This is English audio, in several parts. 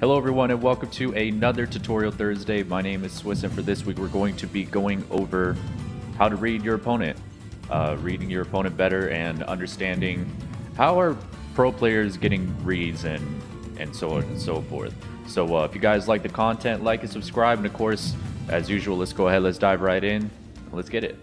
Hello everyone and welcome to another Tutorial Thursday. My name is Swiss and for this week we're going to be going over how to read your opponent. Reading your opponent better and understanding how are pro players getting reads and so on and so forth. So if you guys like the content, like and subscribe, and of course, as usual, let's go ahead, let's dive right in. Let's get it.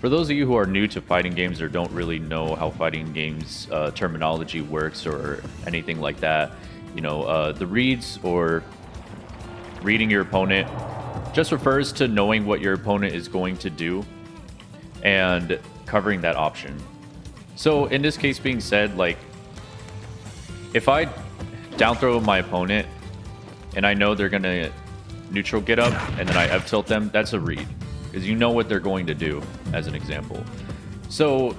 For those of you who are new to fighting games or don't really know how fighting games terminology works or anything like that, you know, the reads or reading your opponent just refers to knowing what your opponent is going to do and covering that option. So in this case being said, like if I down throw my opponent and I know they're gonna neutral get up and then I F tilt them, that's a read. Because you know what they're going to do, as an example. So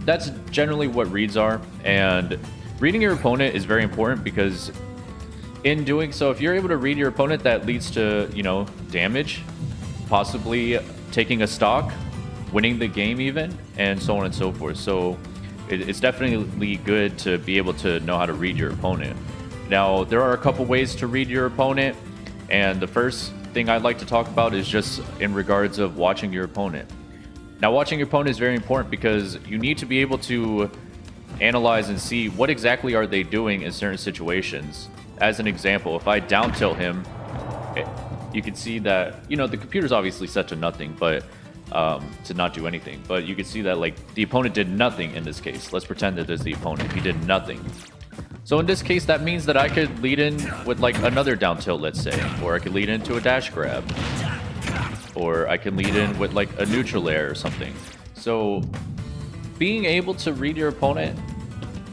that's generally what reads are, and reading your opponent is very important because in doing so, if you're able to read your opponent, that leads to, you know, damage, possibly taking a stock, winning the game even, and so on and so forth. So it's definitely good to be able to know how to read your opponent. Now, there are a couple ways to read your opponent, and the first thing I'd like to talk about is just in regards of watching your opponent. Now, watching your opponent is very important because you need to be able to analyze and see what exactly are they doing in certain situations. As an example, if I down tilt him, you can see that, you know, the computer's obviously set to nothing, but to not do anything. But you can see that, like, the opponent did nothing in this case. Let's pretend that there's the opponent. He did nothing. So in this case, that means that I could lead in with like another down tilt, let's say, or I could lead into a dash grab, or I can lead in with like a neutral air or something. So being able to read your opponent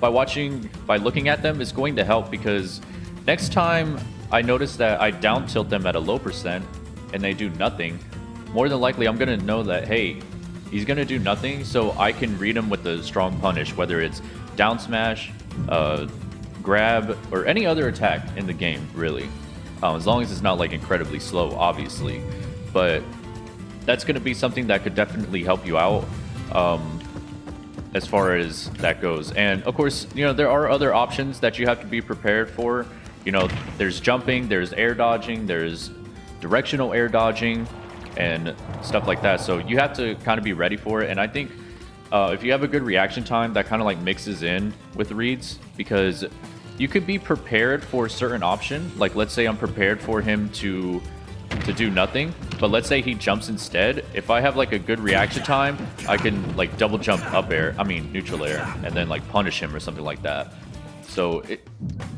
by looking at them is going to help, because next time I notice that I down tilt them at a low percent and they do nothing, more than likely I'm going to know that, hey, he's going to do nothing, so I can read him with a strong punish, whether it's down smash, grab, or any other attack in the game, really, as long as it's not like incredibly slow, obviously. But that's going to be something that could definitely help you out as far as that goes. And of course, you know, there are other options that you have to be prepared for. You know, there's jumping, there's air dodging, there's directional air dodging and stuff like that, so you have to kind of be ready for it. And I think if you have a good reaction time, that kind of like mixes in with reads, because you could be prepared for a certain option. Like, let's say I'm prepared for him to do nothing, but let's say he jumps instead. If I have like a good reaction time, I can like double jump up air, neutral air, and then like punish him or something like that. So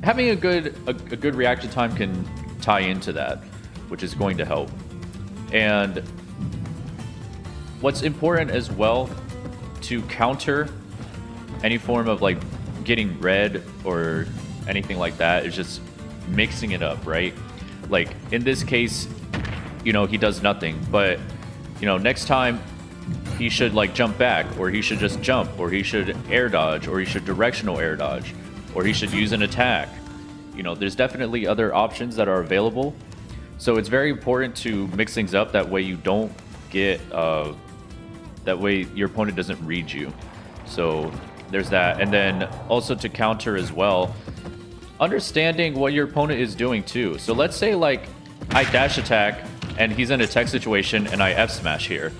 having a good reaction time can tie into that, which is going to help. And what's important as well to counter any form of like getting red or anything like that is just mixing it up, right? Like in this case, you know, he does nothing, but you know, next time he should like jump back, or he should just jump, or he should air dodge, or he should directional air dodge, or he should use an attack. You know, there's definitely other options that are available, so it's very important to mix things up. That way you don't get that way your opponent doesn't read you. So there's that. And then also to counter as well, understanding what your opponent is doing too. So let's say like I dash attack and he's in a tech situation and I F smash here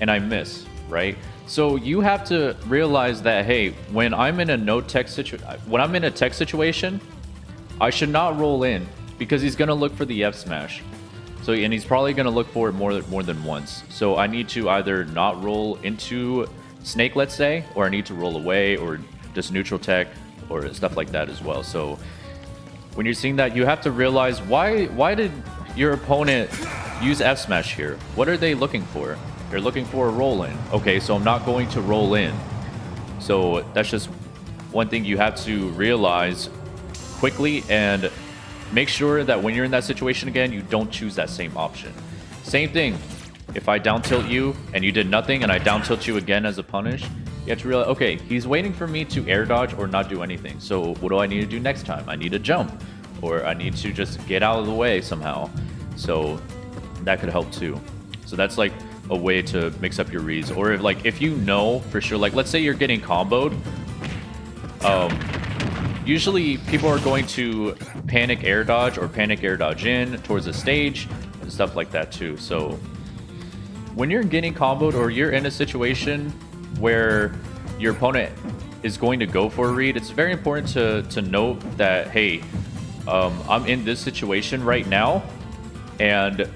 and I miss, right? So you have to realize that, hey, when I'm in a tech situation, I should not roll in, because he's going to look for the F smash. So, and he's probably going to look for it more than once. So I need to either not roll into Snake, let's say, or I need to roll away, or just neutral tech, or stuff like that as well. So when you're seeing that, you have to realize, why did your opponent use F smash here? What are they looking for? They're looking for a roll in. Okay, so I'm not going to roll in. So that's just one thing you have to realize quickly, and make sure that when you're in that situation again, you don't choose that same option. Same thing, if I down tilt you and you did nothing and I down tilt you again as a punish, you have to realize, okay, he's waiting for me to air dodge or not do anything. So what do I need to do next time? I need to jump. or I need to just get out of the way somehow. So that could help too. So that's like a way to mix up your reads. Or if you know for sure, like let's say you're getting comboed, usually people are going to panic air dodge or panic air dodge in towards the stage and stuff like that too. So when you're getting comboed or you're in a situation where your opponent is going to go for a read, it's very important to note that, hey, I'm in this situation right now, and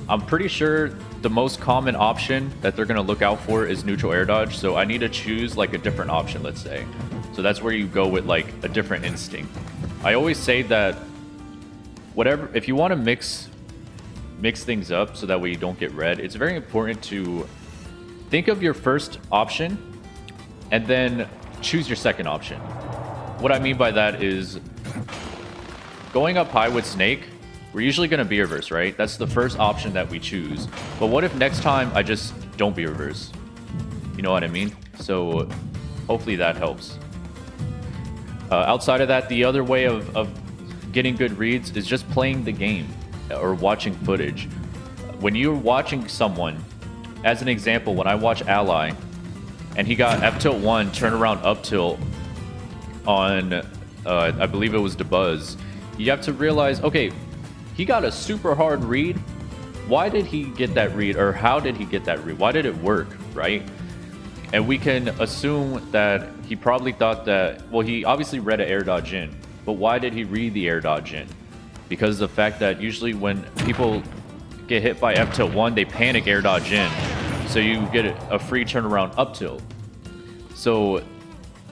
I'm pretty sure the most common option that they're going to look out for is neutral air dodge, so I need to choose like a different option, let's say. So that's where you go with like a different instinct. I always say that if you want to mix things up so that way you don't get red, it's very important to think of your first option and then choose your second option. What I mean by that is going up high with Snake, we're usually going to be reverse, right? That's the first option that we choose. But what if next time I just don't be reverse? You know what I mean? So hopefully that helps. Outside of that, the other way of getting good reads is just playing the game or watching footage. When you're watching someone, as an example, when I watch Ally and he got F tilt 1 turnaround up tilt on I believe it was Dabuz, you have to realize, okay, he got a super hard read. Why did he get that read, or how did he get that read? Why did it work, right? And we can assume that he probably thought that, well, he obviously read an air dodge in, but why did he read the air dodge in? Because of the fact that usually when people get hit by F tilt 1, they panic air dodge in, so you get a free turnaround up tilt. So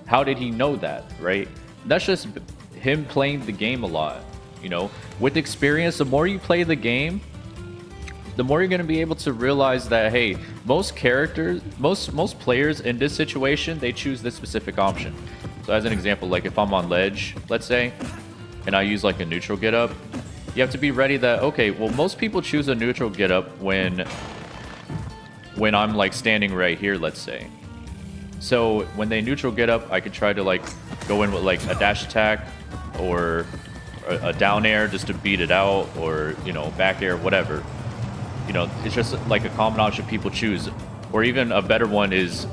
how did he know that, right? That's just him playing the game a lot. You know, with experience, the more you play the game, the more you're going to be able to realize that, hey, most players in this situation, they choose this specific option. So as an example, like if I'm on ledge, let's say, and I use like a neutral get up, you have to be ready that, okay, well, most people choose a neutral get up when I'm like standing right here, let's say. So when they neutral get up, I could try to like go in with like a dash attack or a down air just to beat it out, or, you know, back air, whatever. You know, it's just like a common option people choose. Or even a better one is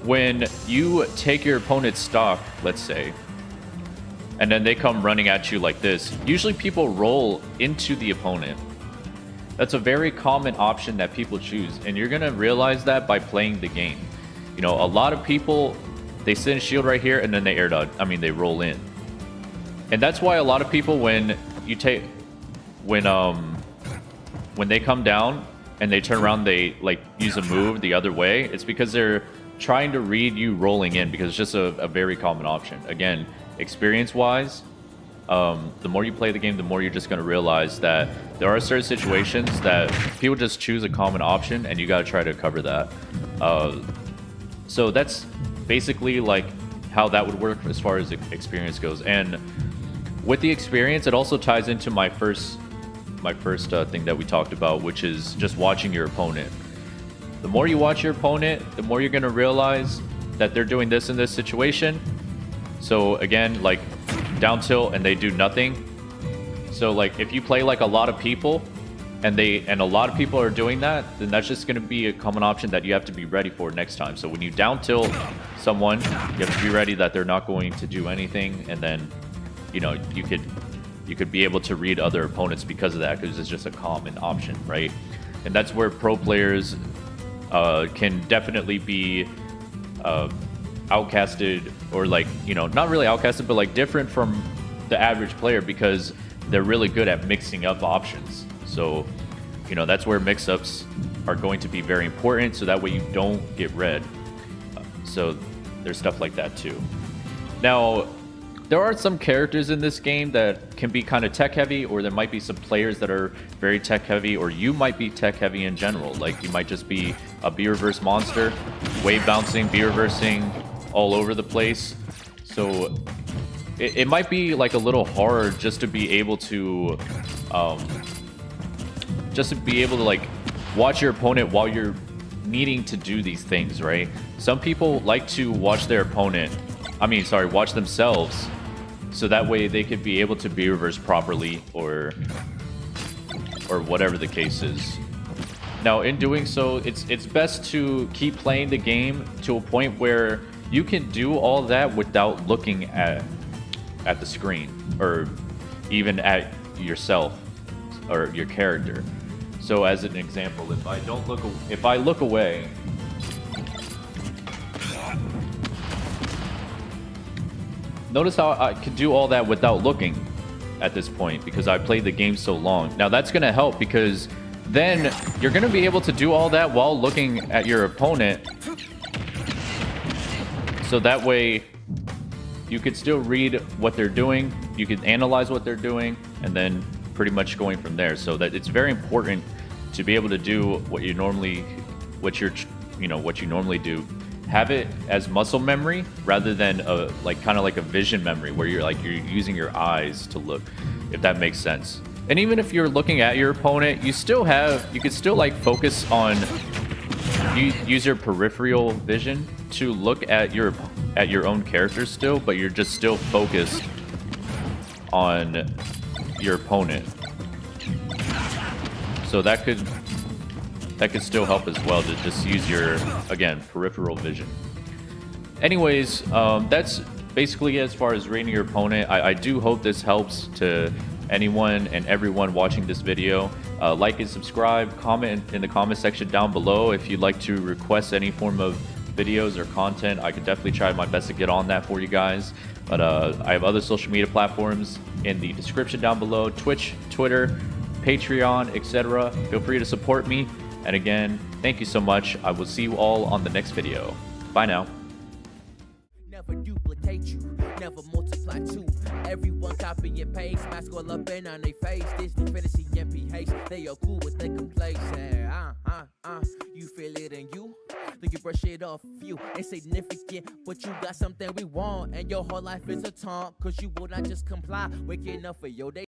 when you take your opponent's stock, let's say, and then they come running at you like this, usually people roll into the opponent. That's a very common option that people choose, and you're gonna realize that by playing the game. You know, a lot of people, they sit in shield right here and then they air dodge, they roll in. And that's why a lot of people, when they come down and they turn around, they like use a move the other way. It's because they're trying to read you rolling in, because it's just a very common option. Again, experience-wise, the more you play the game, the more you're just going to realize that there are certain situations that people just choose a common option, and you got to try to cover that. So that's basically like how that would work as far as experience goes. And with the experience, it also ties into my first thing that we talked about, which is just watching your opponent. The more you watch your opponent, the more you're going to realize that they're doing this in this situation. So again, like down tilt and they do nothing. So like if you play like a lot of people and a lot of people are doing that, then that's just going to be a common option that you have to be ready for next time. So when you down tilt someone, you have to be ready that they're not going to do anything, and then, you know, you could be able to read other opponents because of that, because it's just a common option, right? And that's where pro players can definitely be outcasted, or like, you know, not really outcasted, but like different from the average player, because they're really good at mixing up options. So, you know, that's where mix-ups are going to be very important, so that way you don't get red. So there's stuff like that too. Now, there are some characters in this game that can be kind of tech heavy, or there might be some players that are very tech heavy, or you might be tech heavy in general. Like you might just be a B reverse monster, wave bouncing, B reversing all over the place. So it might be like a little hard just to be able to like watch your opponent while you're needing to do these things, right? Some people like to watch their opponent, watch themselves so that way they could be able to be reversed properly, or whatever the case is. Now, in doing so, it's best to keep playing the game to a point where you can do all that without looking at the screen, or even at yourself or your character. So, as an example, if I look away, notice how I can do all that without looking at this point because I played the game so long. Now, that's going to help because then you're going to be able to do all that while looking at your opponent. So that way you could still read what they're doing, you can analyze what they're doing, and then pretty much going from there. So that it's very important to be able to do what you normally do. Have it as muscle memory rather than kind of like a vision memory where you're using your eyes to look, if that makes sense. And even if you're looking at your opponent, you could still like focus on, use your peripheral vision to look at your own character still, but you're just still focused on your opponent. So that could still help as well, to just use your, again, peripheral vision. Anyways, that's basically as far as rating your opponent. I do hope this helps to anyone and everyone watching this video. Like and subscribe, comment in the comment section down below if you'd like to request any form of videos or content. I could definitely try my best to get on that for you guys. But I have other social media platforms in the description down below: Twitch, Twitter, Patreon, etc. Feel free to support me. And again, thank you so much. I will see you all on the next video. Bye now. Never duplicate you, never multiply two. Everyone copy and paste, mask all up in on their face. Disney fantasy and PH, they are cool with they can play. Say, you feel it in you, then you brush it off. You ain't significant, but you got something we want, and your whole life is a taunt, cause you will not just comply. Waking up for your day.